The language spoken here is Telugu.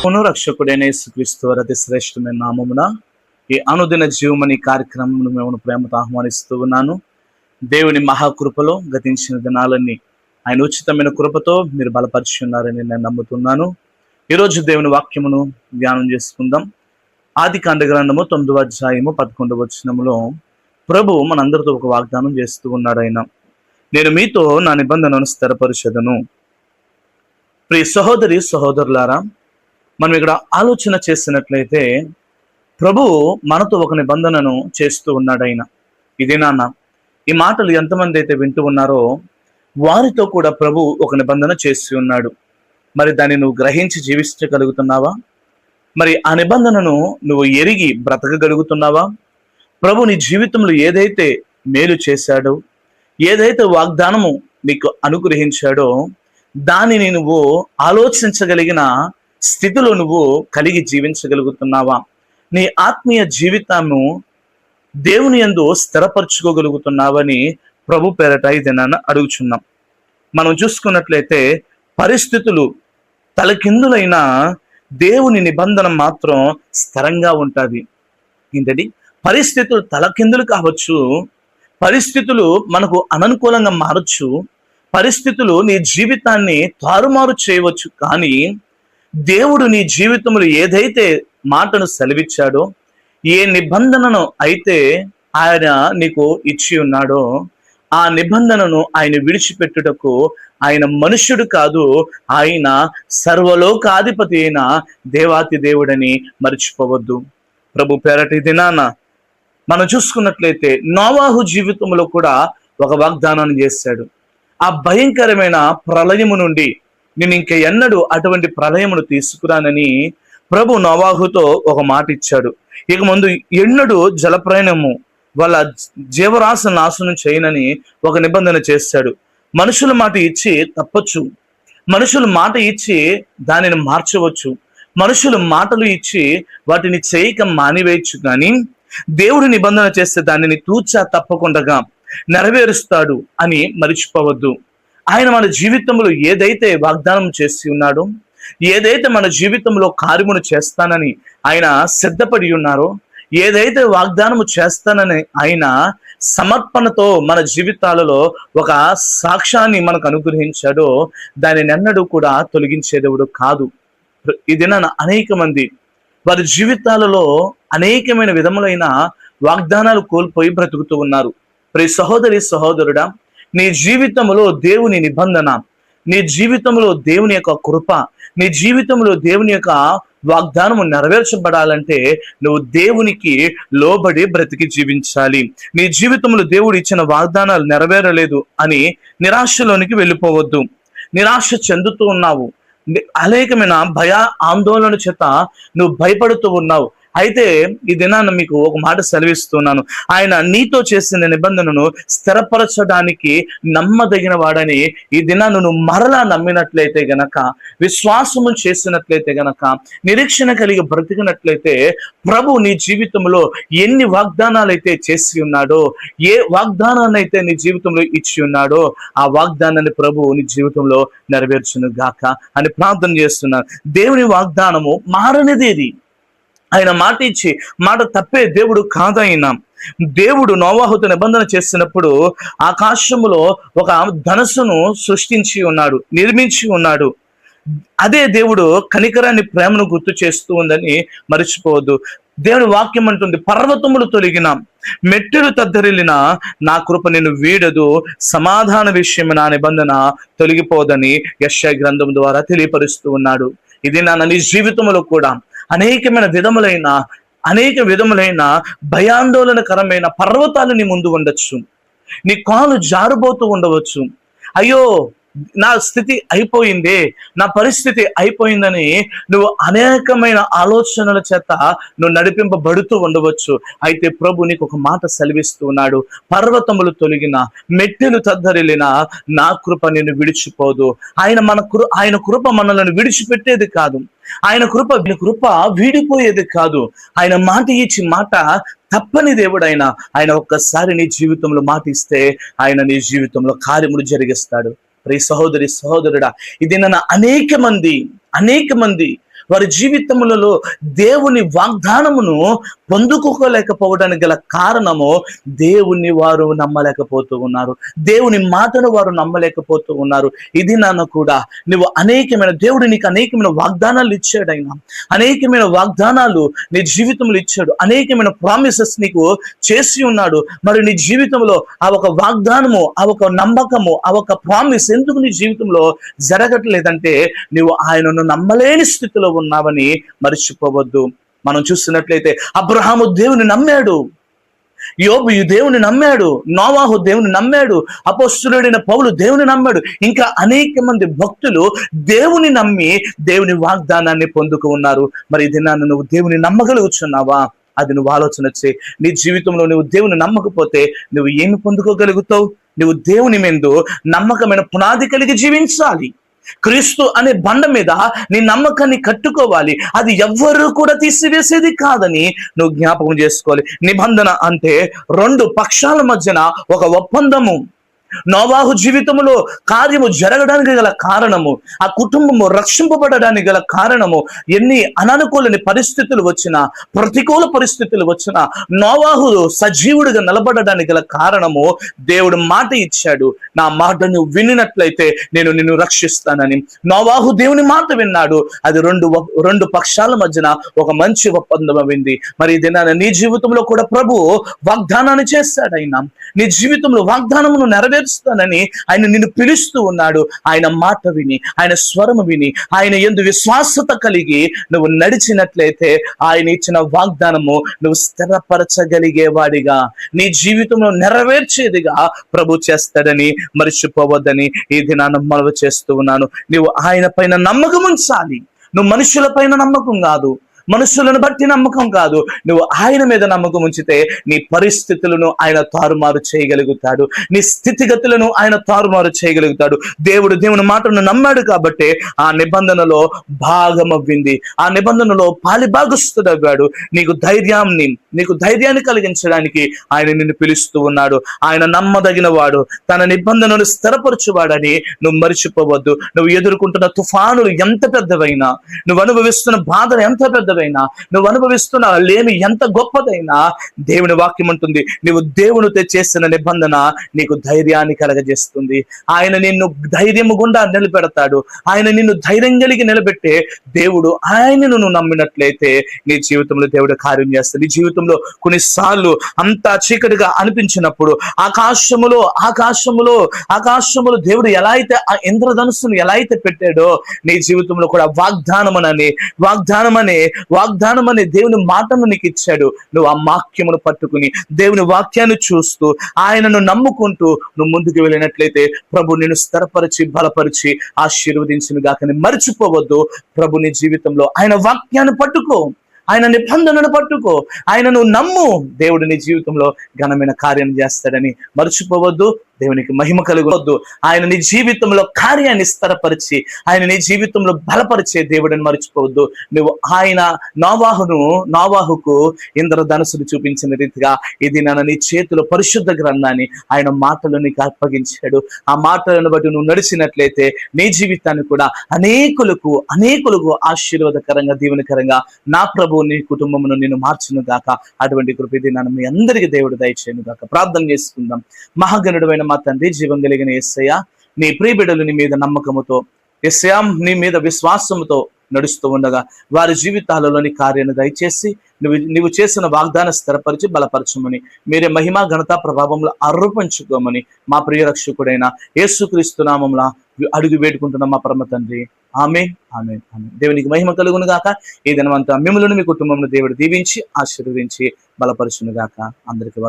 పునరక్షకుడైన యేసుక్రీస్తు వారి అతి శ్రేష్టమైన నామమున ఈ అనుదిన జీవమని కార్యక్రమం మేము ప్రేమతో ఆహ్వానిస్తూ ఉన్నాను. దేవుని మహాకృపలో గతించిన దినాలన్నీ ఆయన ఉచితమైన కృపతో మీరు బలపరిచి ఉన్నారని నేను నమ్ముతున్నాను. ఈరోజు దేవుని వాక్యమును ధ్యానం చేసుకుందాం. ఆదికాండ గ్రంథము 9వ అధ్యాయము 11వ వచనములో ప్రభు మనందరితో ఒక వాగ్దానం చేస్తూ ఉన్నాడు. ఆయన, నేను మీతో నా నిబంధనను స్థిరపరిచెదను. ప్రియ సహోదరి సహోదరులారా, మనం ఇక్కడ ఆలోచన చేసినట్లయితే ప్రభు మనతో ఒక నిబంధనను చేస్తూ ఉన్నాడు. ఆయన, ఇదే నాన్న, ఈ మాటలు ఎంతమంది అయితే వింటూ ఉన్నారో వారితో కూడా ప్రభు ఒక నిబంధన చేసి ఉన్నాడు. మరి దాన్ని నువ్వు గ్రహించి జీవించగలుగుతున్నావా? మరి ఆ నిబంధనను నువ్వు ఎరిగి బ్రతకగలుగుతున్నావా? ప్రభు నీ జీవితంలో ఏదైతే మేలు చేశాడో, ఏదైతే వాగ్దానము నీకు అనుగ్రహించాడో దానిని నువ్వు ఆలోచించగలిగిన స్థితిలో నువ్వు కలిగి జీవించగలుగుతున్నావా? నీ ఆత్మీయ జీవితాన్ని దేవుని యందు స్థిరపరచుకోగలుగుతున్నావని ప్రభు పేరట ఇది నన్ను అడుగుచున్నాం. మనం చూసుకున్నట్లయితే పరిస్థితులు తలకిందులైన దేవుని నిబంధన మాత్రం స్థిరంగా ఉంటుంది. ఏంటండి? పరిస్థితులు తలకిందులు కావచ్చు, పరిస్థితులు మనకు అననుకూలంగా మారచ్చు, పరిస్థితులు నీ జీవితాన్ని తారుమారు చేయవచ్చు, కానీ దేవుడు నీ జీవితంలో ఏదైతే మాటను సెలవిచ్చాడో, ఏ నిబంధనను అయితే ఆయన నీకు ఇచ్చి ఉన్నాడో ఆ నిబంధనను ఆయన విడిచిపెట్టుటకు ఆయన మనుష్యుడు కాదు, ఆయన సర్వలోకాధిపతి అయిన దేవాతి దేవుడని మర్చిపోవద్దు. ప్రభు పేరటి దినాన మనం చూసుకున్నట్లయితే నోవాహు జీవితంలో కూడా ఒక వాగ్దానాన్ని చేశాడు. ఆ భయంకరమైన ప్రళయము నుండి నేను ఇంక ఎన్నడూ అటువంటి ప్రళయమును తీసుకురానని ప్రభు నోవాహుతో ఒక మాట ఇచ్చాడు. ఇక ముందు ఎన్నడూ జలప్రయాణము వాళ్ళ జీవరాశి నాశనం చేయనని ఒక నిబంధన చేశాడు. మనుషుల మాట ఇచ్చి తప్పచ్చు, మనుషుల మాట ఇచ్చి దానిని మార్చవచ్చు, మనుషుల మాటలు ఇచ్చి వాటిని చేయక మానివేయచ్చు, కానీ దేవుడు నిబంధన చేస్తే దానిని తూచా తప్పకుండా నెరవేరుస్తాడు అని మరిచిపోవద్దు. ఆయన మన జీవితంలో ఏదైతే వాగ్దానం చేసి ఉన్నాడో, ఏదైతే మన జీవితంలో కార్యమును చేస్తానని ఆయన సిద్ధపడి ఉన్నారో, ఏదైతే వాగ్దానము చేస్తానని ఆయన సమర్పణతో మన జీవితాలలో ఒక సాక్ష్యాన్ని మనకు అనుగ్రహించాడో దానిని ఎన్నడూ కూడా తొలగించే దేవుడు కాదు. ఇది అనేక మంది వారి జీవితాలలో అనేకమైన విధములైన వాగ్దానాలు కోల్పోయి బ్రతుకుతూ ఉన్నారు. ప్రియ సహోదరి సహోదరుడా, నీ జీవితంలో దేవుని నిబంధన, నీ జీవితంలో దేవుని యొక్క కృప, నీ జీవితంలో దేవుని యొక్క వాగ్దానము నెరవేర్చబడాలంటే నువ్వు దేవునికి లోబడి బ్రతికి జీవించాలి. నీ జీవితంలో దేవుడు ఇచ్చిన వాగ్దానాలు నెరవేరలేదు అని నిరాశలోనికి వెళ్ళిపోవద్దు. నిరాశ చెందుతూ ఉన్నావు, అనేకమైన భయ ఆందోళన చేత నువ్వు భయపడుతూ ఉన్నావు. అయితే ఈ దినాన మీకు ఒక మాట సెలవిస్తున్నాను. ఆయన నీతో చేసిన నిబంధనను స్థిరపరచడానికి నమ్మదగిన వాడని ఈ దినాన్ని నువ్వు మరలా నమ్మినట్లయితే గనక, విశ్వాసము చేసినట్లయితే గనక, నిరీక్షణ కలిగి బ్రతికినట్లయితే ప్రభు నీ జీవితంలో ఎన్ని వాగ్దానాలు అయితే చేసి ఉన్నాడో, ఏ వాగ్దానాన్ని అయితే నీ జీవితంలో ఇచ్చి ఉన్నాడో ఆ వాగ్దానాన్ని ప్రభు నీ జీవితంలో నెరవేర్చును గాక అని ప్రార్థన చేస్తున్నాను. దేవుని వాగ్దానము మారనిదేది. ఆయన మాట ఇచ్చి మాట తప్పే దేవుడు కాదైనా. దేవుడు నోవాహుతో నిబంధన చేసినప్పుడు ఆకాశములో ఒక ధనస్సును సృష్టించి ఉన్నాడు, నిర్మించి ఉన్నాడు. అదే దేవుడు కనికరాన్ని, ప్రేమను గుర్తు చేస్తూ ఉందని మర్చిపోవద్దు. దేవుని వాక్యం అంటుంది, పర్వతములు తొలగిన, మెట్టులు తద్దరిల్లిన నా కృప నిన్ను వీడదు, సమాధాన విషయం నా నిబంధన తొలగిపోదని యెషయా గ్రంథం ద్వారా తెలియపరుస్తూ ఉన్నాడు. ఇది నీ జీవితంలో కూడా అనేక విధములైన భయాందోళనకరమైన పర్వతాలు నీ ముందు ఉండొచ్చు. నీ కాలు జారుబోతూ ఉండవచ్చు. అయ్యో, నా స్థితి అయిపోయింది, నా పరిస్థితి అయిపోయిందని నువ్వు అనేకమైన ఆలోచనల చేత నువ్వు నడిపింపబడుతూ ఉండవచ్చు. అయితే ప్రభు నీకు ఒక మాట సెలవిస్తూ ఉన్నాడు, పర్వతములు తొలగిన, మెట్టెలు తద్దరిల్లిన నా కృప నిన్ను విడిచిపోదు. ఆయన కృప మనలను విడిచిపెట్టేది కాదు, ఆయన కృప వీడిపోయేది కాదు. ఆయన మాట ఇచ్చి మాట తప్పని దేవుడు ఆయన ఒక్కసారి నీ జీవితంలో మాట ఇస్తే ఆయన నీ జీవితంలో కార్యములు జరిగిస్తాడు. ప్రియ సహోదరి సహోదరుడా, ఇది అనేక మంది వారి జీవితములలో దేవుని వాగ్దానమును పొందుకోలేకపోవడానికి గల కారణము దేవుని వారు నమ్మలేకపోతూ ఉన్నారు. దేవుని మాటను వారు నమ్మలేకపోతూ ఉన్నారు. ఇది నాన్న కూడా నువ్వు దేవుడు నీకు అనేకమైన వాగ్దానాలు ఇచ్చాడు. ఆయన అనేకమైన వాగ్దానాలు నీ జీవితంలో ఇచ్చాడు. అనేకమైన ప్రామిసెస్ నీకు చేసి ఉన్నాడు. మరి నీ జీవితంలో ఆ ఒక వాగ్దానము, ఆ ఒక నమ్మకము, ఆ ఒక ప్రామిస్ ఎందుకు నీ జీవితంలో జరగట్లేదంటే నువ్వు ఆయనను నమ్మలేని స్థితిలో ఉన్నావని మర్చిపోవద్దు. మనం చూస్తున్నట్లయితే అబ్రహాము దేవుని నమ్మాడు, యోబు దేవుని నమ్మాడు, నోవాహు దేవుని నమ్మాడు, అపోస్తలుడైన పౌలు దేవుని నమ్మాడు. ఇంకా అనేక మంది భక్తులు దేవుని నమ్మి దేవుని వాగ్దానాన్ని పొందుకు ఉన్నారు. మరి ఇది నన్ను నువ్వు దేవుని నమ్మగలుగుతున్నావా? అది నువ్వు ఆలోచన చేయి. నీ జీవితంలో నువ్వు దేవుని నమ్మకపోతే నువ్వు ఏమి పొందుకోగలుగుతావు? నువ్వు దేవుని మీద నమ్మకమైన పునాది కలిగి జీవించాలి. క్రీస్తు అనే బండ మీద నీ నమ్మకాన్ని కట్టుకోవాలి. అది ఎవ్వరూ కూడా తీసివేసేది కాదని నువ్వు జ్ఞాపకం చేసుకోవాలి. నిబంధన అంటే రెండు పక్షాల మధ్యన ఒక ఒప్పందము. నోవాహు జీవితంలో కార్యము జరగడానికి గల కారణము, ఆ కుటుంబము రక్షింపబడడానికి గల కారణము, ఎన్ని అననుకూలని పరిస్థితులు వచ్చినా, ప్రతికూల పరిస్థితులు వచ్చినా నోవాహు సజీవుడిగా నిలబడడానికి గల కారణము దేవుడు మాట ఇచ్చాడు. నా మాటను వినినట్లయితే నేను నిన్ను రక్షిస్తానని. నోవాహు దేవుని మాట విన్నాడు. అది రెండు పక్షాల మధ్యన ఒక మంచి ఒప్పందం అయింది. మరి ఇది నీ జీవితంలో కూడా ప్రభు వాగ్దానాన్ని చేస్తాడు. ఆయన నీ జీవితంలో వాగ్దానమును నెరవేరుస్తానని ఆయన నిన్ను పిలుస్తూ ఉన్నాడు. ఆయన మాట విని, ఆయన స్వరము విని, ఆయన యందు విశ్వాసత కలిగి నువ్వు నడిచినట్లయితే ఆయన ఇచ్చిన వాగ్దానము నువ్వు స్థిరపరచగలిగేవాడిగా, నీ జీవితంలో నెరవేర్చేదిగా ప్రభు చేస్తాడని మర్చిపోవద్దని ఈ దినాన్ని మనవి చేస్తూ ఉన్నాను. నువ్వు ఆయన పైన నమ్మకం ఉంచాలి. నువ్వు మనుషుల పైన నమ్మకం కాదు, మనుషులను బట్టి నమ్మకం కాదు. నువ్వు ఆయన మీద నమ్మకం ఉంచితే నీ పరిస్థితులను ఆయన తారుమారు చేయగలుగుతాడు. నీ స్థితిగతులను ఆయన తారుమారు చేయగలుగుతాడు. దేవుని మాటను నమ్మాడు కాబట్టి ఆ నిబంధనలో భాగమవ్వింది, ఆ నిబంధనలో పాలిభాగస్తుడవ్వాడు. నీకు ధైర్యాన్ని కలిగించడానికి ఆయన నిన్ను పిలుస్తూ ఉన్నాడు. ఆయన నమ్మదగిన వాడు, తన నిబంధనను స్థిరపరచువాడని నువ్వు మర్చిపోవద్దు. నువ్వు ఎదుర్కొంటున్న తుఫానులు ఎంత పెద్దవైనా, నువ్వు అనుభవిస్తున్న బాధలు ఎంత పెద్దవైనా, నువ్వు అనుభవిస్తున్న లేమి ఎంత గొప్పదైనా, దేవుని వాక్యం ఉంటుంది నువ్వు దేవునితో చేసిన నిబంధన నీకు ధైర్యాన్ని కలగజేస్తుంది. ఆయన నిన్ను ధైర్యము గుండా నిలబెడతాడు. ఆయన నిన్ను ధైర్యం కలిగి నిలబెట్టే దేవుడు. ఆయనను నువ్వు నమ్మినట్లయితే నీ జీవితంలో దేవుడు కార్యం చేస్తాడు. నీ జీవితంలో కొన్నిసార్లు అంతా చీకటిగా అనిపించినప్పుడు ఆకాశములో దేవుడు ఎలా అయితే ఆ ఇంద్రధనుస్సును ఎలా అయితే పెట్టాడో నీ జీవితంలో కూడా వాగ్దానం అనే దేవుని మాటను నీకు ఇచ్చాడు. నువ్వు ఆ వాక్యమును పట్టుకుని దేవుని వాక్యాన్ని చూస్తూ ఆయనను నమ్ముకుంటూ నువ్వు ముందుకు వెళ్ళినట్లయితే ప్రభు నిన్ను స్థిరపరిచి బలపరిచి ఆశీర్వదించును గాకని మర్చిపోవద్దు. ప్రభు నీ జీవితంలో ఆయన వాక్యాన్ని పట్టుకో, ఆయన నిబంధనను పట్టుకో, ఆయనను నమ్ము. దేవుడు నీ జీవితంలో ఘనమైన కార్యం చేస్తాడని మర్చిపోవద్దు. దేవునికి మహిమ కలుగొద్దు. ఆయన నీ జీవితంలో కార్యాన్ని స్థిరపరిచి ఆయన నీ జీవితంలో బలపరిచే దేవుడిని మర్చిపోవద్దు. నువ్వు ఆయన నోవాహుకు ఇంద్రధనుసును చూపించిన రీతిగా ఇది నీ చేతిలో పరిశుద్ధ గ్రంథాన్ని ఆయన మాటలు నీకు అప్పగించాడు. ఆ మాటలను బట్టి నువ్వు నడిచినట్లయితే నీ జీవితాన్ని కూడా అనేకులకు ఆశీర్వాదకరంగా దీవెనకరంగా నా ప్రభువు నీ కుటుంబమును నేను మార్చును గాక. అటువంటి కృప ఇది మీ అందరికీ దేవుడు దయచేయను గాక. ప్రార్థన చేసుకుందాం. మహాగణుడైన మా తండ్రి, జీవం కలిగిన యేసయ్య, నీ ప్రియ బిడ్డలు నీ మీద నమ్మకముతో, యేసయ్య నీ మీద విశ్వాసముతో నడుస్తూ ఉండగా వారి జీవితాలలోని కార్యాన్ని దయచేసి నువ్వు చేసిన వాగ్దాన స్థిరపరిచి బలపరచమని, మీరే మహిమ ఘనత ప్రభావంలో ఆరోపించుకోమని మా ప్రియ రక్షకుడైన యేసుక్రీస్తు నామమున అడుగు వేడుకుంటున్న మా పరమ తండ్రి. ఆమేన్, ఆమేన్, ఆమేన్. దేవునికి మహిమ కలుగును గాక. ఈ దినమంతా మిమ్మల్ని మీ కుటుంబంలో దేవుడు దీవించి ఆశీర్వదించి బలపరచును గాక. అందరికీ